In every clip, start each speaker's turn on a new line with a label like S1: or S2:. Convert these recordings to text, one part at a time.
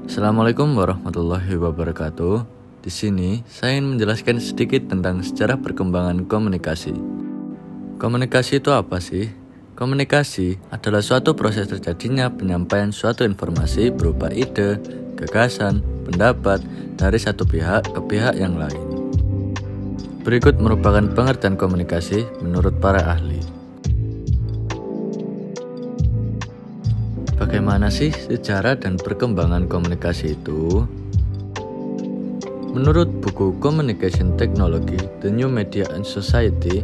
S1: Assalamualaikum warahmatullahi wabarakatuh. Di sini saya ingin menjelaskan sedikit tentang sejarah perkembangan komunikasi. Komunikasi itu apa sih? Komunikasi adalah suatu proses terjadinya penyampaian suatu informasi berupa ide, gagasan, pendapat dari satu pihak ke pihak yang lain. Berikut merupakan pengertian komunikasi menurut para ahli. Bagaimana sih sejarah dan perkembangan komunikasi itu? Menurut buku Communication Technology, The New Media and Society,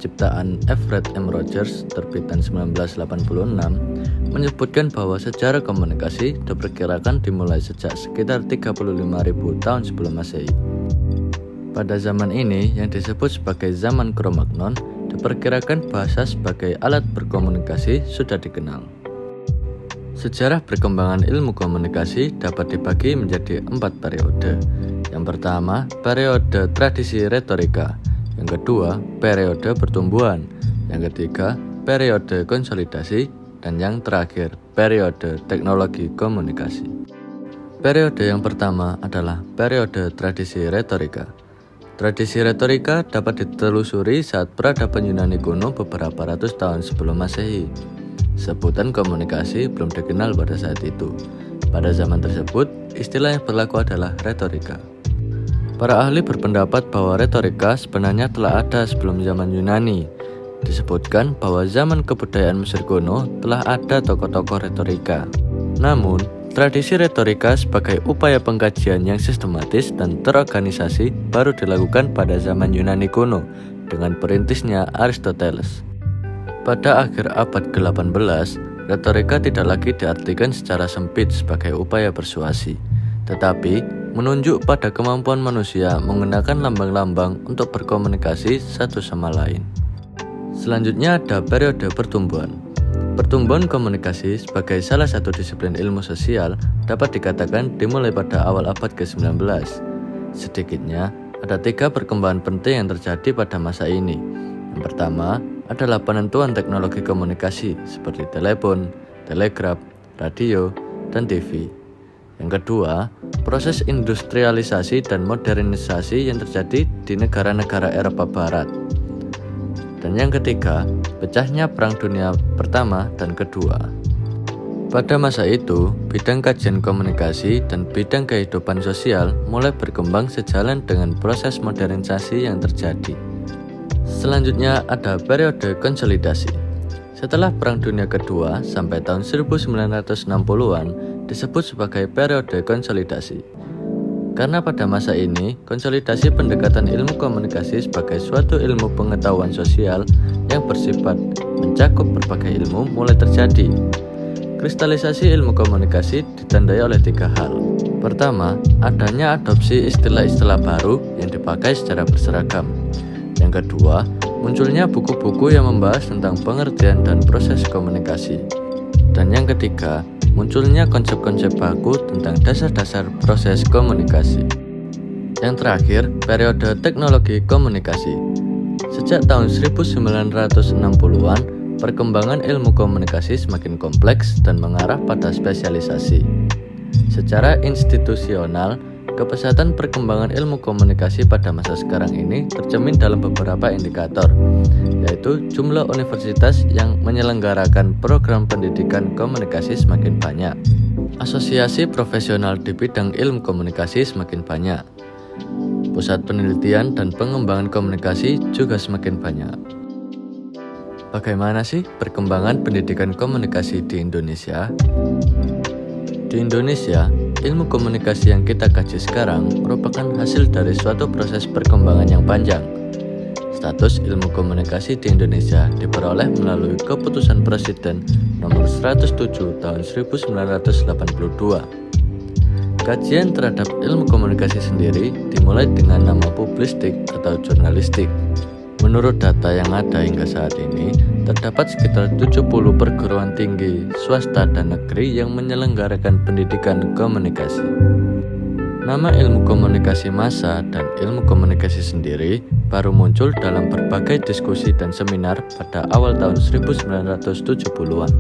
S1: ciptaan Everett M. Rogers, terbitan 1986, menyebutkan bahwa sejarah komunikasi diperkirakan dimulai sejak sekitar 35.000 tahun sebelum Masehi. Pada zaman ini, yang disebut sebagai zaman Cro-Magnon, diperkirakan bahasa sebagai alat berkomunikasi sudah dikenal. Sejarah perkembangan ilmu komunikasi dapat dibagi menjadi 4 periode. Yang pertama, periode tradisi retorika. Yang kedua, periode pertumbuhan. Yang ketiga, periode konsolidasi. Dan yang terakhir, periode teknologi komunikasi. Periode yang pertama adalah periode tradisi retorika. Tradisi retorika dapat ditelusuri saat peradaban Yunani kuno beberapa ratus tahun sebelum Masehi. Sebutan komunikasi belum dikenal pada saat itu. Pada zaman tersebut, istilah yang berlaku adalah retorika. Para ahli berpendapat bahwa retorika sebenarnya telah ada sebelum zaman Yunani. Disebutkan bahwa zaman kebudayaan Mesir kuno telah ada tokoh-tokoh retorika. Namun, tradisi retorika sebagai upaya pengkajian yang sistematis dan terorganisasi baru dilakukan pada zaman Yunani kuno dengan perintisnya Aristoteles. Pada akhir abad ke-18, retorika tidak lagi diartikan secara sempit sebagai upaya persuasi, tetapi menunjuk pada kemampuan manusia menggunakan lambang-lambang untuk berkomunikasi satu sama lain. Selanjutnya ada periode pertumbuhan. Pertumbuhan komunikasi sebagai salah satu disiplin ilmu sosial dapat dikatakan dimulai pada awal abad ke-19. Sedikitnya, ada 3 perkembangan penting yang terjadi pada masa ini. Yang pertama adalah penentuan teknologi komunikasi seperti telepon, telegraf, radio, dan TV. Yang kedua, proses industrialisasi dan modernisasi yang terjadi di negara-negara Eropa Barat. Dan yang ketiga, pecahnya Perang Dunia Pertama dan Kedua. Pada masa itu, bidang kajian komunikasi dan bidang kehidupan sosial mulai berkembang sejalan dengan proses modernisasi yang terjadi. Selanjutnya ada periode konsolidasi. Setelah Perang Dunia Kedua sampai tahun 1960-an disebut sebagai periode konsolidasi. Karena pada masa ini, konsolidasi pendekatan ilmu komunikasi sebagai suatu ilmu pengetahuan sosial yang bersifat mencakup berbagai ilmu mulai terjadi. Kristalisasi ilmu komunikasi ditandai oleh 3 hal. Pertama, adanya adopsi istilah-istilah baru yang dipakai secara berseragam. Yang kedua, munculnya buku-buku yang membahas tentang pengertian dan proses komunikasi. Dan yang ketiga, munculnya konsep-konsep baku tentang dasar-dasar proses komunikasi. Yang terakhir, periode teknologi komunikasi. Sejak tahun 1960-an, perkembangan ilmu komunikasi semakin kompleks dan mengarah pada spesialisasi. Secara institusional, kepesatan perkembangan ilmu komunikasi pada masa sekarang ini tercermin dalam beberapa indikator, yaitu jumlah universitas yang menyelenggarakan program pendidikan komunikasi semakin banyak. Asosiasi profesional di bidang ilmu komunikasi semakin banyak. Pusat penelitian dan pengembangan komunikasi juga semakin banyak. Bagaimana sih perkembangan pendidikan komunikasi di Indonesia? Di Indonesia, ilmu komunikasi yang kita kaji sekarang merupakan hasil dari suatu proses perkembangan yang panjang. Status ilmu komunikasi di Indonesia diperoleh melalui Keputusan Presiden Nomor 107 Tahun 1982. Kajian terhadap ilmu komunikasi sendiri dimulai dengan nama publistik atau jurnalistik. Menurut data yang ada hingga saat ini, terdapat sekitar 70 perguruan tinggi, swasta dan negeri yang menyelenggarakan pendidikan komunikasi. Nama ilmu komunikasi massa dan ilmu komunikasi sendiri baru muncul dalam berbagai diskusi dan seminar pada awal tahun 1970-an.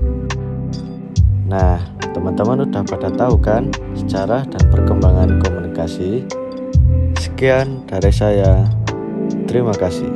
S1: Nah, teman-teman udah pada tahu kan sejarah dan perkembangan komunikasi? Sekian dari saya. Terima kasih.